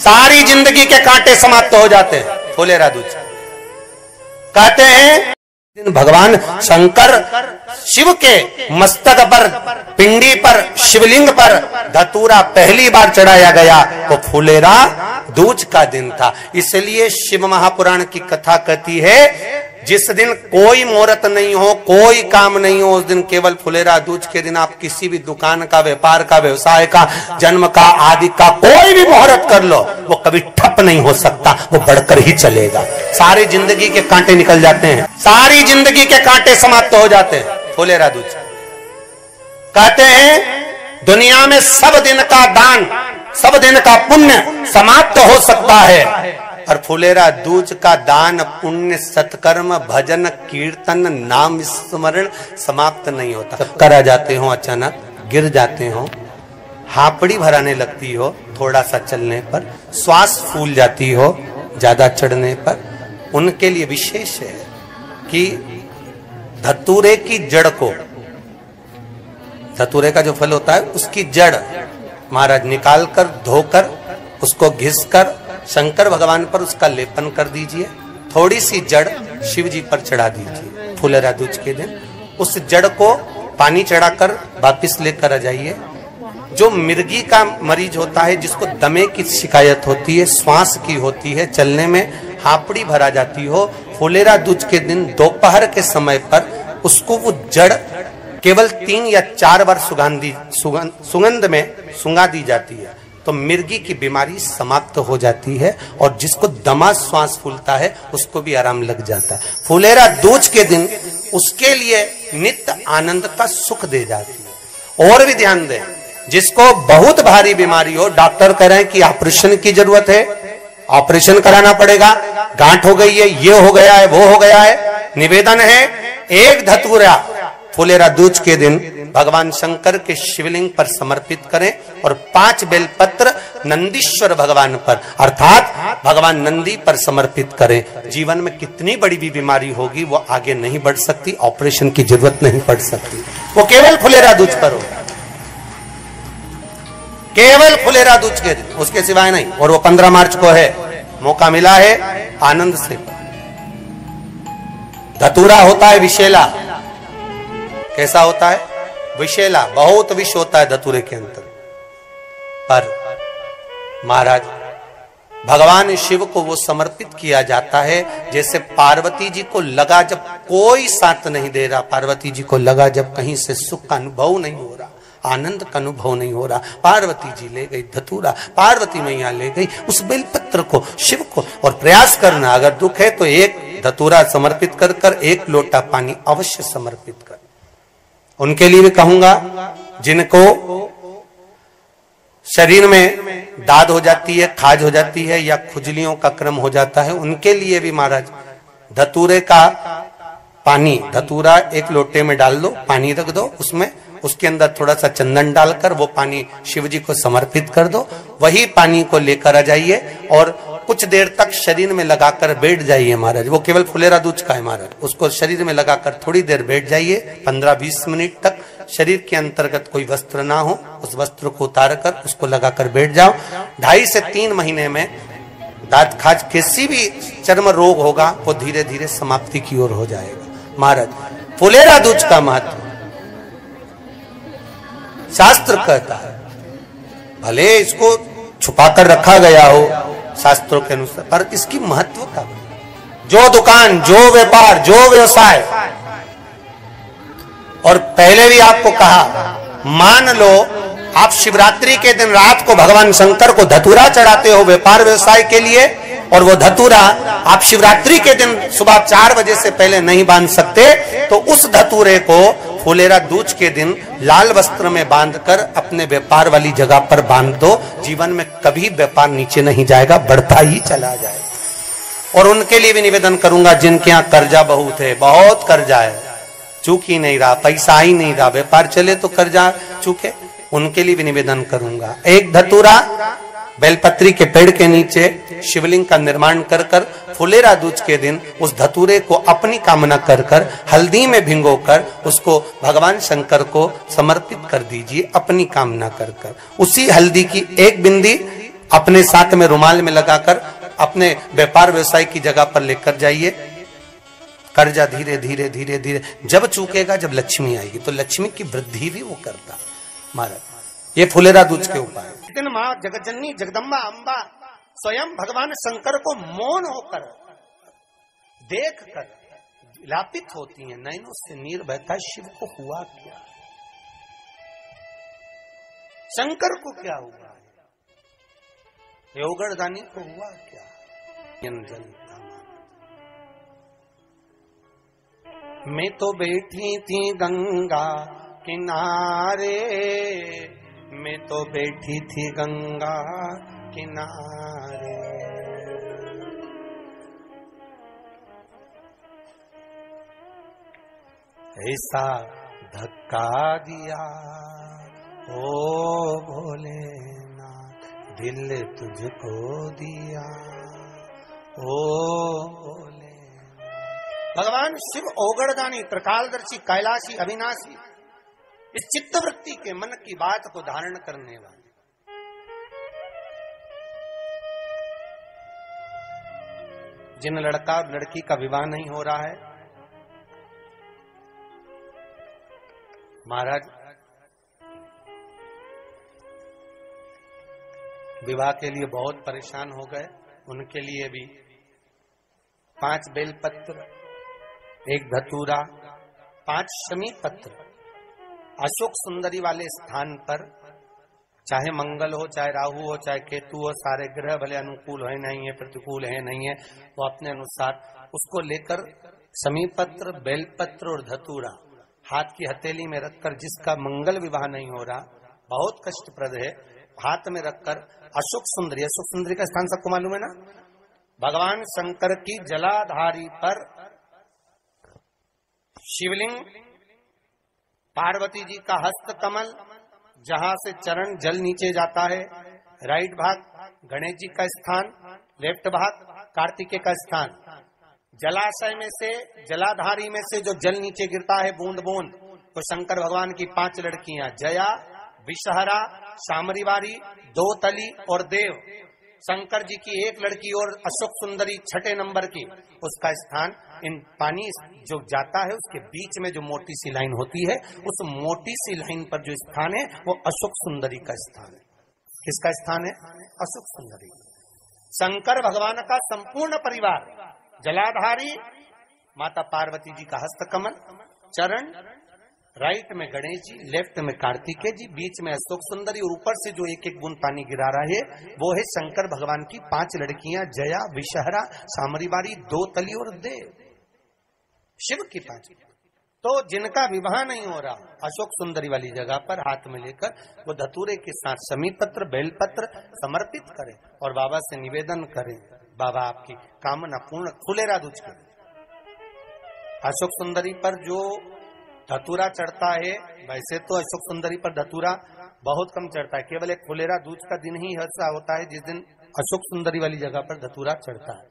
सारी जिंदगी के कांटे समाप्त हो जाते हैं। फुलेरा दूज कहते हैं भगवान शंकर शिव के मस्तक पर, पिंडी पर, शिवलिंग पर धतूरा पहली बार चढ़ाया गया तो फुलेरा दूज का दिन था। इसलिए शिव महापुराण की कथा कहती है जिस दिन कोई मुहूर्त नहीं हो, कोई काम नहीं हो, उस दिन केवल फुलेरा दूज के दिन आप किसी भी दुकान का, व्यापार का, व्यवसाय का, जन्म का, आदि का कोई भी मुहूर्त कर लो, वो कभी ठप नहीं हो सकता, वो बढ़कर ही चलेगा। सारी जिंदगी के कांटे निकल जाते हैं, सारी जिंदगी के कांटे समाप्त हो जाते हैं। फुलेरा दूज कहते हैं दुनिया में सब दिन का दान, सब दिन का पुण्य समाप्त हो सकता है, और फुलेरा दूज का दान, पुण्य, सत्कर्म, भजन, कीर्तन, नाम स्मरण समाप्त नहीं होता। चक्कर आ जाते हो, अचानक गिर जाते हो, हापड़ी भराने लगती हो थोड़ा सा चलने पर, श्वास फूल जाती हो ज्यादा चढ़ने पर, उनके लिए विशेष है कि धतूरे की जड़ को, धतूरे का जो फल होता है उसकी जड़ महाराज निकाल कर, धोकर, उसको घिसकर शंकर भगवान पर उसका लेपन कर दीजिए। थोड़ी सी जड़ शिव जी पर चढ़ा दीजिए फुलेरा दूज के दिन। उस जड़ को पानी चढ़ाकर वापिस लेकर आ जाइए। जो मिर्गी का मरीज होता है, जिसको दमे की शिकायत होती है, श्वास की होती है, चलने में हापड़ी भरा जाती हो, फुलेरा दूज के दिन दोपहर के समय पर उसको वो जड़ केवल 3 या 4 बार सुगंध में सुंगा दी जाती है तो मिर्गी की बीमारी समाप्त हो जाती है, और जिसको दमा श्वास फूलता है उसको भी आराम लग जाता है। फुलेरा दूज के दिन उसके लिए नित्य आनंद का सुख दे जाती है। और भी ध्यान दें, जिसको बहुत भारी बीमारी हो, डॉक्टर कह रहे हैं कि ऑपरेशन की जरूरत है, ऑपरेशन कराना पड़ेगा, गांठ हो गई है, ये हो गया है, वो हो गया है, निवेदन है एक धतूरा फुलेरा दूज के दिन भगवान शंकर के शिवलिंग पर समर्पित करें, और 5 बेलपत्र नंदीश्वर भगवान पर अर्थात भगवान नंदी पर समर्पित करें। जीवन में कितनी बड़ी भी बीमारी होगी वो आगे नहीं बढ़ सकती, ऑपरेशन की जरूरत नहीं पड़ सकती, वो केवल फुलेरा दूज पर होगा, केवल फुलेरा दूज के दिन, उसके सिवाय नहीं। और वो 15 मार्च को है, मौका मिला है, आनंद से। धतूरा होता है विषैला, कैसा होता है? विषैला, बहुत विष होता है धतूरे के अंदर। पर महाराज भगवान शिव को वो समर्पित किया जाता है जैसे पार्वती जी को लगा जब कोई साथ नहीं दे रहा, पार्वती जी को लगा जब कहीं से सुख का अनुभव नहीं हो रहा, आनंद का अनुभव नहीं हो रहा, पार्वती जी ले गई धतूरा, पार्वती मैया ले गई उस बेलपत्र को शिव को। और प्रयास करना, अगर दुख है तो एक धतूरा समर्पित कर कर 1 लोटा पानी अवश्य समर्पित कर। उनके लिए भी कहूंगा जिनको शरीर में दाद हो जाती है, खाज हो जाती है, या खुजलियों का क्रम हो जाता है, उनके लिए भी महाराज धतूरे का पानी, धतूरा 1 लोटे में डाल दो, पानी रख दो उसमें, उसके अंदर थोड़ा सा चंदन डालकर वो पानी शिव जी को समर्पित कर दो। वही पानी को लेकर आ जाइए और कुछ देर तक शरीर में लगाकर बैठ जाइए महाराज। वो केवल फुलेरा दूज का है महाराज, उसको शरीर में लगाकर थोड़ी देर बैठ जाइए, 15-20 मिनट तक। शरीर के अंतर्गत कोई वस्त्र ना हो, उस वस्त्र को उतार कर उसको लगाकर बैठ जाओ। 2.5 से 3 महीने में दांत खाज किसी भी चर्म रोग होगा वो धीरे धीरे समाप्ति की ओर हो जाएगा। महाराज फुलेरा दूज का महत्व शास्त्र कहता है, भले इसको छुपाकर रखा गया हो शास्त्रों के अनुसार, पर इसकी महत्व का जो दुकान, जो व्यापार, जो व्यवसाय, और पहले भी आपको कहा, मान लो आप शिवरात्रि के दिन रात को भगवान शंकर को धतूरा चढ़ाते हो व्यापार व्यवसाय के लिए, और वो धतूरा आप शिवरात्रि के दिन सुबह 4 बजे से पहले नहीं बांध सकते, तो उस धतूरे को फुलेरा दूज के दिन लाल वस्त्र में बांधकर अपने व्यापार वाली जगह पर बांध दो। जीवन में कभी व्यापार नीचे नहीं जाएगा, बढ़ता ही चला जाएगा। और उनके लिए भी निवेदन करूंगा जिनके यहाँ कर्जा बहुत है, बहुत कर्जा है, चूक ही नहीं रहा, पैसा ही नहीं रहा, व्यापार चले तो कर्जा चूके, उनके लिए भी निवेदन करूंगा। एक धतूरा बेलपत्री के पेड़ के नीचे शिवलिंग का निर्माण कर कर फुलेरा दूज के दिन उस धतूरे को अपनी कामना कर कर हल्दी में भिंगोकर उसको भगवान शंकर को समर्पित कर दीजिए अपनी कामना कर कर। उसी हल्दी की 1 बिंदी अपने साथ में रुमाल में लगाकर अपने व्यापार व्यवसाय की जगह पर लेकर जाइए। कर्जा धीरे धीरे धीरे धीरे जब चूकेगा, जब लक्ष्मी आएगी तो लक्ष्मी की वृद्धि भी वो करता महाराज। ये फुलेरा दूज के उपाय। लेकिन माँ जगतजननी जगदम्बा अम्बा स्वयं भगवान शंकर को मौन होकर देख कर विलापित होती है, नैनों से नीर बहता, शिव को हुआ क्या, शंकर को क्या हुआ, योगड़दानी को हुआ क्या। मैं तो बैठी थी गंगा किनारे, मैं तो बैठी थी गंगा किनारे, ऐसा धक्का दिया ओ भोलेनाथ, दिल तुझको दिया ओ भोले। भगवान शिव ओगड़दानी, त्रिकालदर्शी, कैलाशी, अविनाशी, इस चित्तवृत्ति के मन की बात को धारण करने वाले। जिन लड़का और लड़की का विवाह नहीं हो रहा है, महाराज विवाह के लिए बहुत परेशान हो गए, उनके लिए भी 5 बेलपत्र, 1 धतूरा, 5 शमी पत्र अशोक सुंदरी वाले स्थान पर, चाहे मंगल हो, चाहे राहु हो, चाहे केतु हो, सारे ग्रह भले अनुकूल है नहीं है, प्रतिकूल है नहीं है, वो अपने अनुसार उसको लेकर शमी पत्र, बेलपत्र और धतूरा हाथ की हथेली में रखकर, जिसका मंगल विवाह नहीं हो रहा, बहुत कष्टप्रद है, हाथ में रखकर अशोक सुंदरी, अशोक सुंदरी का स्थान सबको मालूम है ना, भगवान शंकर की जलाधारी पर शिवलिंग, पार्वती जी का हस्त कमल, जहां से चरण जल नीचे जाता है, राइट भाग गणेश जी का स्थान, लेफ्ट भाग कार्तिकेय का स्थान, जलाशय में से, जलाधारी में से जो जल नीचे गिरता है बूंद बूंद, तो शंकर भगवान की 5 लड़कियां, जया, विषहरा, शामरीवारी, दोतली और देव, शंकर जी की 1 लड़की और अशोक सुंदरी 6 नंबर की, उसका स्थान, इन पानी जो जाता है उसके बीच में जो मोटी सी लाइन होती है, उस मोटी सी लाइन पर जो स्थान है वो अशोक सुंदरी का स्थान है। किसका स्थान है? अशोक सुंदरी। शंकर भगवान का संपूर्ण परिवार, जलाधारी माता पार्वती जी का हस्तकमल, चरण राइट में गणेश जी, लेफ्ट में कार्तिकेय जी, बीच में अशोक सुंदरी, और ऊपर से जो 1-1 बूंद पानी गिरा रहा है वो है शंकर भगवान की 5 लड़कियां, जया, विषहरा, सामरीवारी, दोतली और देव, शिव की 5। तो जिनका विवाह नहीं हो रहा, अशोक सुंदरी वाली जगह पर हाथ में लेकर वो धतूरे के साथ शमी पत्र, बेलपत्र समर्पित करें और बाबा से निवेदन करें, बाबा आपकी कामना पूर्ण, फुलेरा दूज करें। अशोक सुंदरी पर जो धतूरा चढ़ता है, वैसे तो अशोक सुंदरी पर धतूरा बहुत कम चढ़ता है, केवल एक फुलेरा दूज का दिन ही ऐसा होता है जिस दिन अशोक सुंदरी वाली जगह पर धतूरा चढ़ता है।